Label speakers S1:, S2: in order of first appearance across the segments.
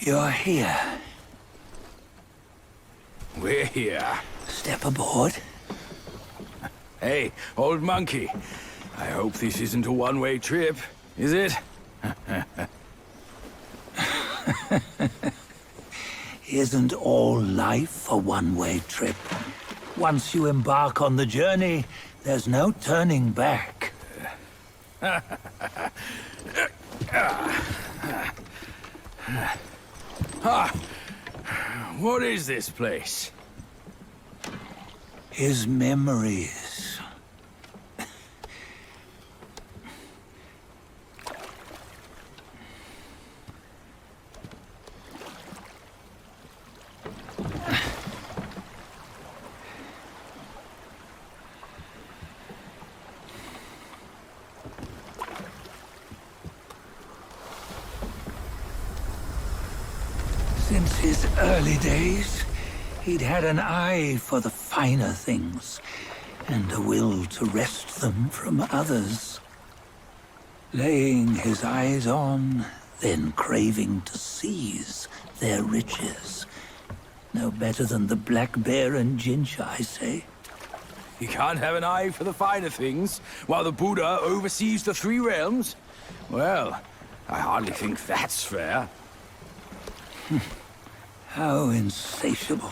S1: You're here.
S2: We're here.
S1: Step aboard.
S2: Hey, old monkey. I hope this isn't a one-way trip, is it?
S1: Isn't all life a one-way trip? Once you embark on the journey, there's no turning back.
S2: What is this place?
S1: His memories. Since his early days, he'd had an eye for the finer things, and a will to wrest them from others. Laying his eyes on, then craving to seize their riches. No better than the black bear and Jinch, I say.
S2: You can't have an eye for the finer things, while the Buddha oversees the three realms? Well, I hardly think that's fair.
S1: How insatiable.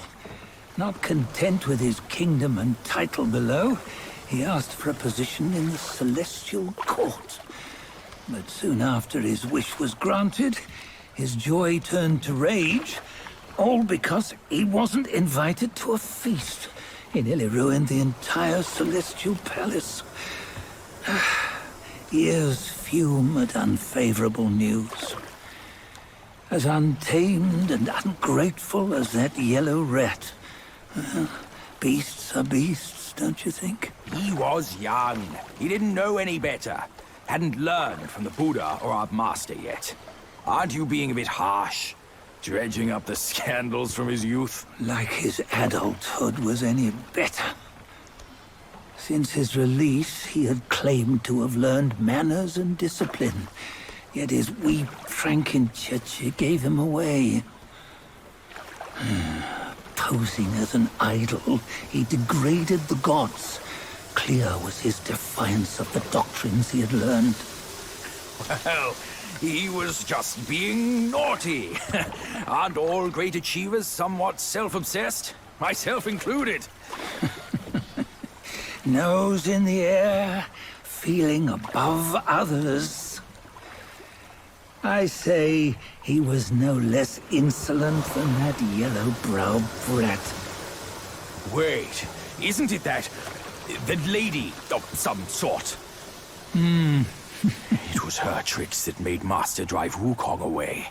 S1: Not content with his kingdom and title below, he asked for a position in the Celestial Court. But soon after his wish was granted, his joy turned to rage, all because he wasn't invited to a feast. He nearly ruined the entire Celestial Palace. Ears fume at unfavorable news. As untamed and ungrateful as that yellow rat. Beasts are beasts, don't you think?
S2: He was young. He didn't know any better. Hadn't learned from the Buddha or our master yet. Aren't you being a bit harsh? Dredging up the scandals from his youth?
S1: Like his adulthood was any better. Since his release, he had claimed to have learned manners and discipline. Yet his weak Frankenchurch gave him away. Posing as an idol, he degraded the gods. Clear was his defiance of the doctrines he had learned.
S2: Well, he was just being naughty. Aren't all great achievers somewhat self-obsessed? Myself included.
S1: Nose in the air, feeling above others. I say he was no less insolent than that yellow-browed brat.
S2: Wait, isn't it that lady of some sort? It was her tricks that made Master drive Wukong away.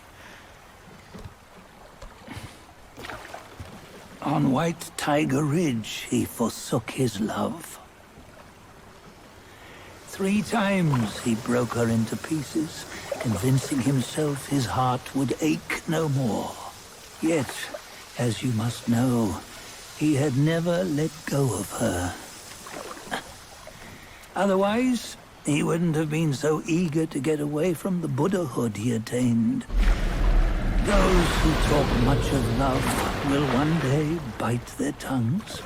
S1: On White Tiger Ridge, he forsook his love. 3 times he broke her into pieces, convincing himself his heart would ache no more. Yet, as you must know, he had never let go of her. Otherwise, he wouldn't have been so eager to get away from the Buddhahood he attained. Those who talk much of love will one day bite their tongues.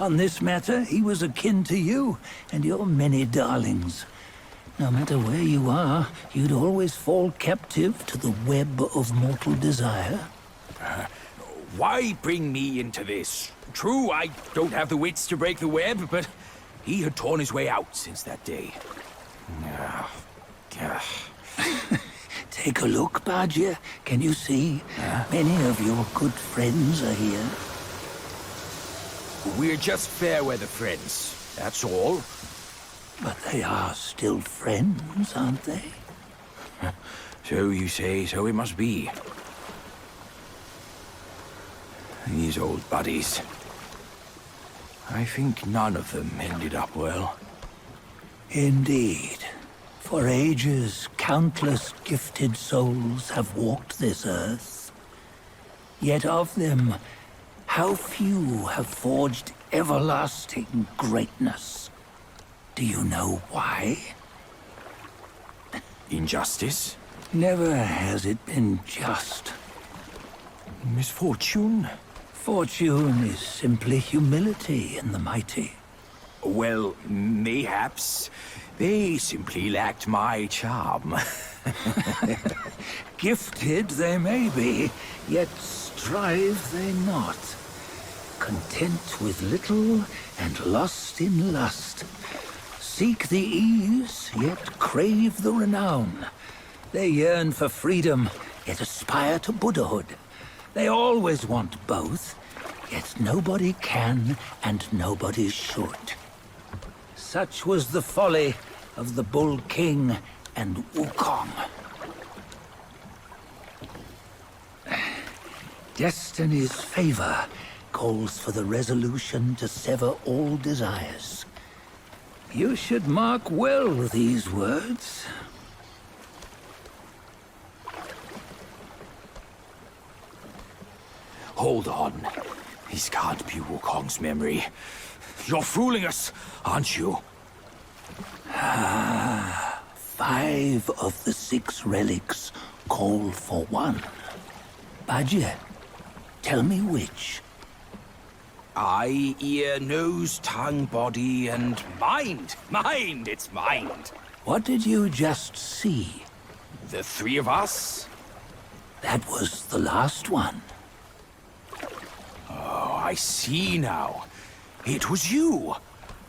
S1: On this matter, he was akin to you and your many darlings. No matter where you are, you'd always fall captive to the web of mortal desire.
S2: Why bring me into this? True, I don't have the wits to break the web, but he had torn his way out since that day.
S1: Take a look, Badla. Can you see? Many of your good friends are here.
S2: We're just fair-weather friends, that's all.
S1: But they are still friends, aren't they?
S2: So you say, so it must be. These old buddies. I think none of them ended up well.
S1: Indeed. For ages, countless gifted souls have walked this earth. Yet of them, how few have forged everlasting greatness? Do you know why?
S2: Injustice?
S1: Never has it been just.
S2: Misfortune?
S1: Fortune is simply humility in the mighty.
S2: Well, mayhaps they simply lacked my charm.
S1: Gifted they may be, yet strive they not. Content with little and lost in lust. Seek the ease, yet crave the renown. They yearn for freedom, yet aspire to Buddhahood. They always want both, yet nobody can and nobody should. Such was the folly of the Bull King and Wukong. Destiny's favor calls for the resolution to sever all desires. You should mark well these words.
S2: Hold on. This can't be Wukong's memory. You're fooling us, aren't you?
S1: 5 of the 6 relics call for one. Badla, tell me which.
S2: Eye, ear, nose, tongue, body, and mind. Mind, it's mind.
S1: What did you just see?
S2: The 3 of us?
S1: That was the last one.
S2: Oh, I see now. It was you.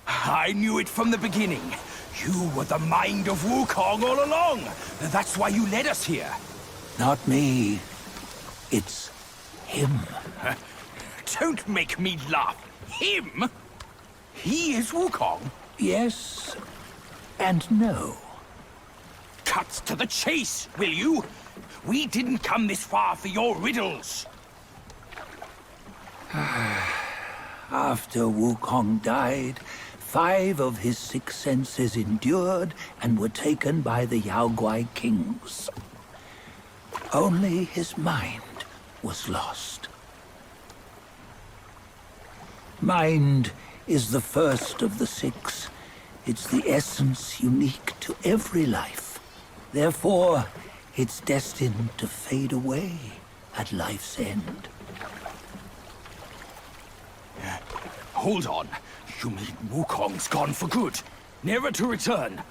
S2: I knew it from the beginning. You were the mind of Wukong all along. That's why you led us here.
S1: Not me. It's him.
S2: Don't make me laugh. Him? He is Wukong?
S1: Yes and no.
S2: Cut to the chase, will you? We didn't come this far for your riddles.
S1: After Wukong died, 5 of his 6 senses endured and were taken by the Yaoguai kings. Only his mind was lost. Mind is the first of the 6. It's the essence unique to every life. Therefore, it's destined to fade away at life's end.
S2: Hold on. You mean Wukong's gone for good? Never to return?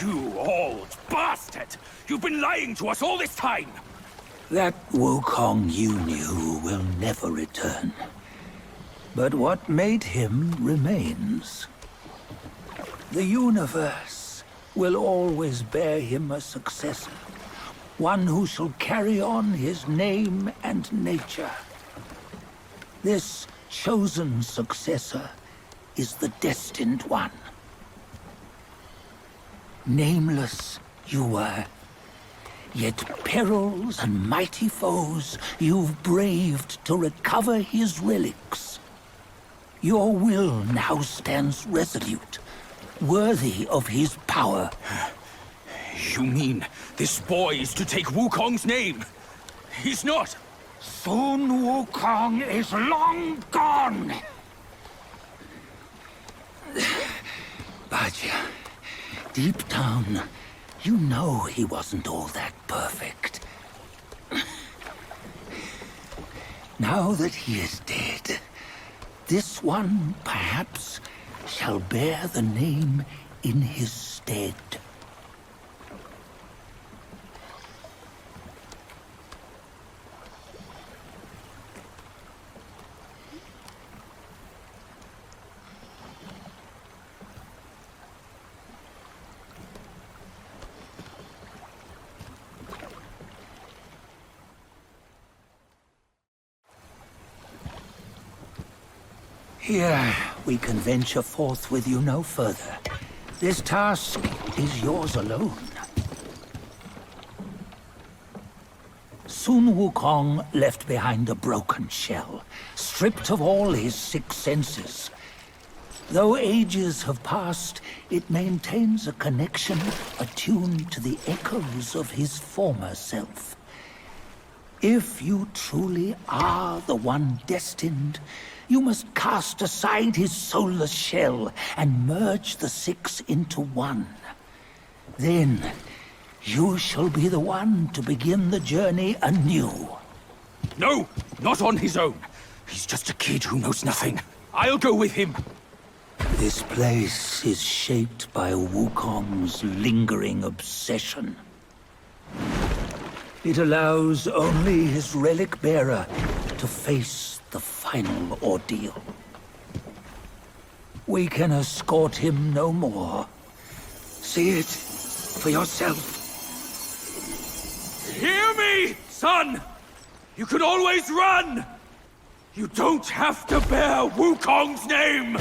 S2: You old bastard! You've been lying to us all this time!
S1: That Wukong you knew will never return. But what made him remains. The universe will always bear him a successor. One who shall carry on his name and nature. This chosen successor is the destined one. Nameless you were, yet perils and mighty foes you've braved to recover his relics. Your will now stands resolute, worthy of his power.
S2: You mean this boy is to take Wukong's name? He's not!
S1: Sun Wukong is long gone! Badla, deep down, you know he wasn't all that perfect. Now that he is dead, this one, perhaps, shall bear the name in his stead. Here, we can venture forth with you no further. This task is yours alone. Sun Wukong left behind a broken shell, stripped of all his 6 senses. Though ages have passed, it maintains a connection attuned to the echoes of his former self. If you truly are the one destined, you must cast aside his soulless shell and merge the 6 into one. Then, You shall be the one to begin the journey anew.
S2: No, not on his own. He's just a kid who knows nothing. I'll go with him.
S1: This place is shaped by Wukong's lingering obsession. It allows only his relic bearer to face the final ordeal. We can escort him no more. See it for yourself.
S2: Hear me, son! You can always run! You don't have to bear Wukong's name!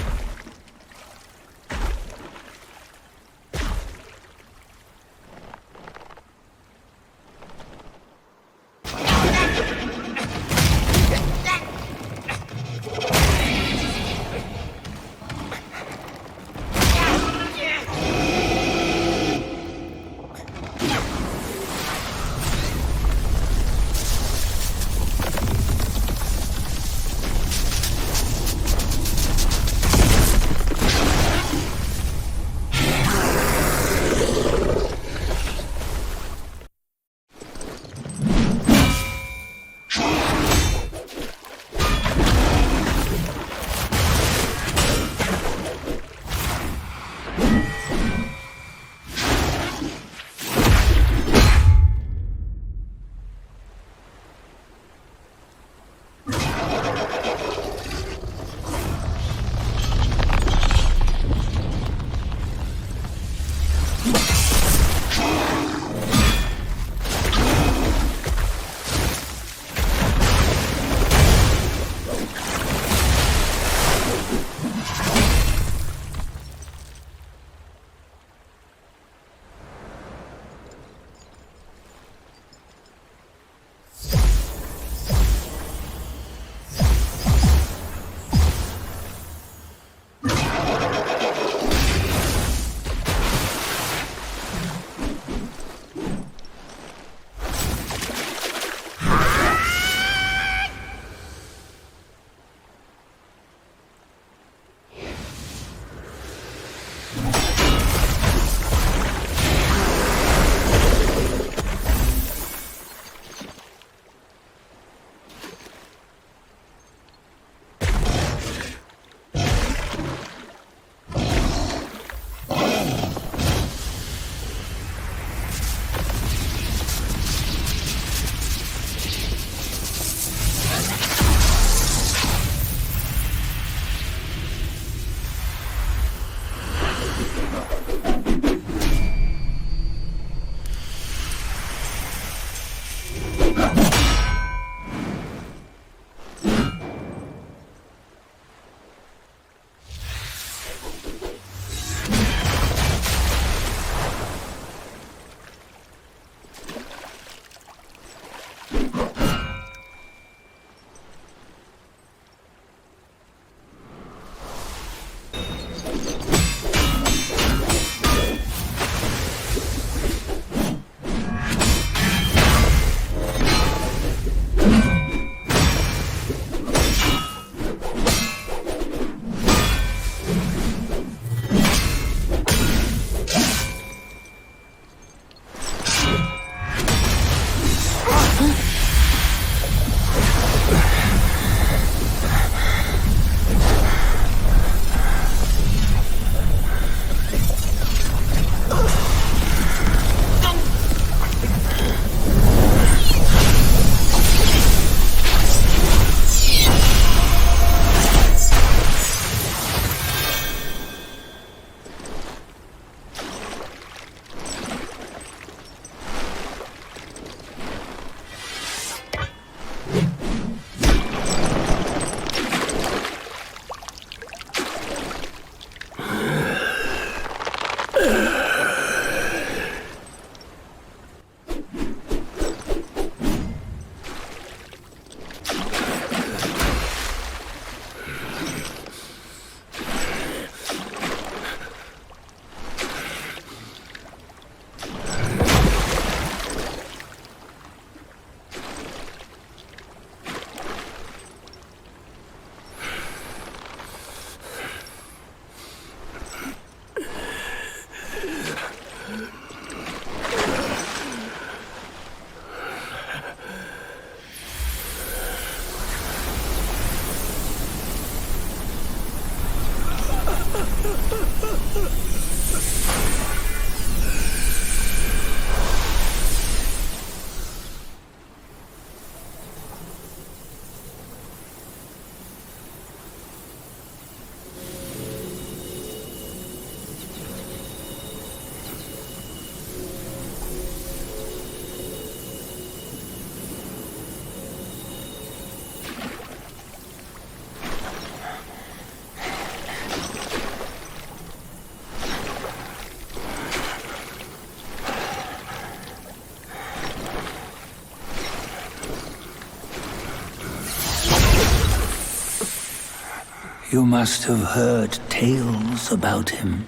S1: You must have heard tales about him.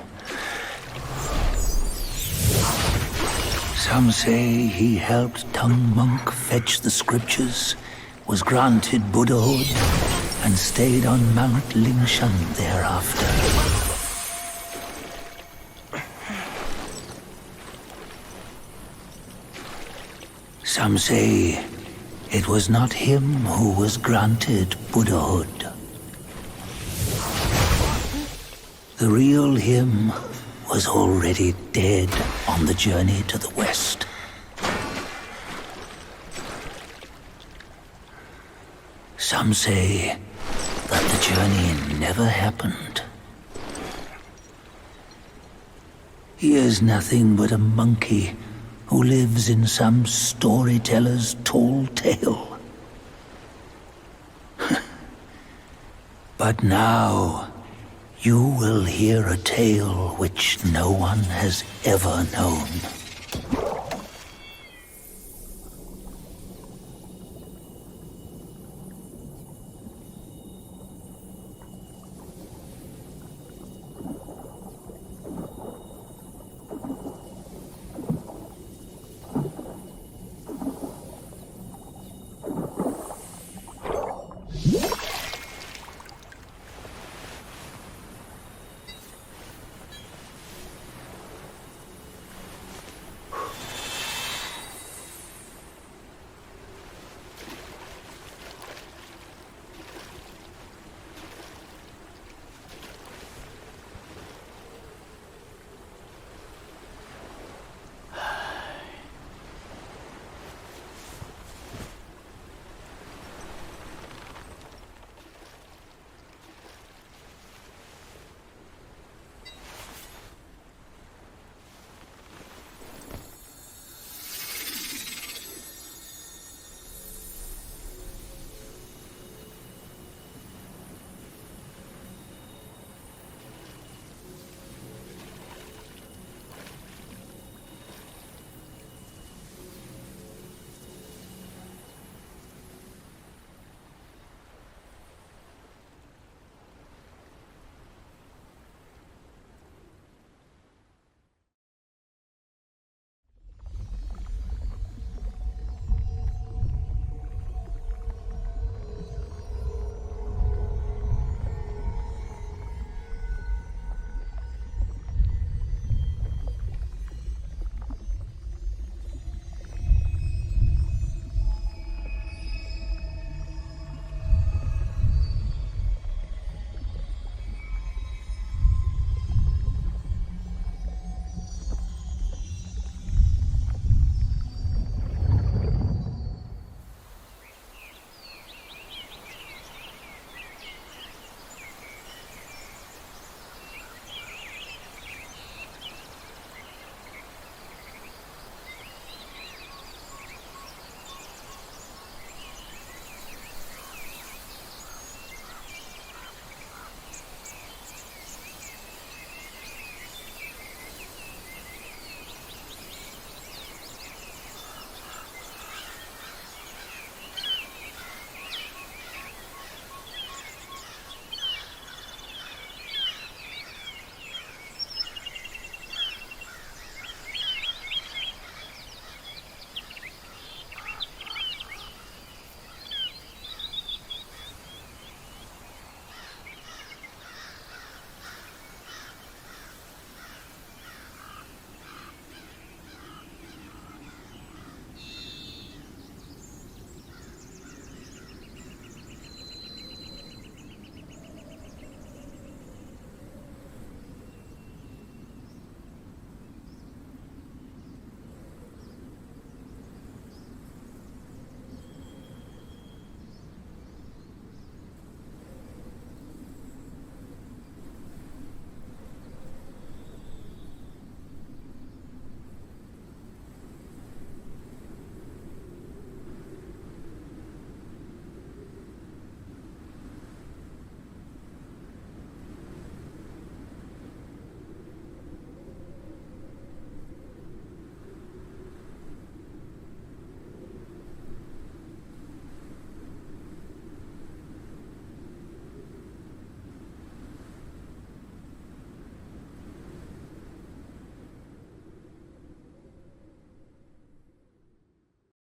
S1: Some say he helped Tung Monk fetch the scriptures, was granted Buddhahood, and stayed on Mount Lingshan thereafter. Some say it was not him who was granted Buddhahood. The real him was already dead on the journey to the west. Some say that the journey never happened. He is nothing but a monkey who lives in some storyteller's tall tale. But now, you will hear a tale which no one has ever known.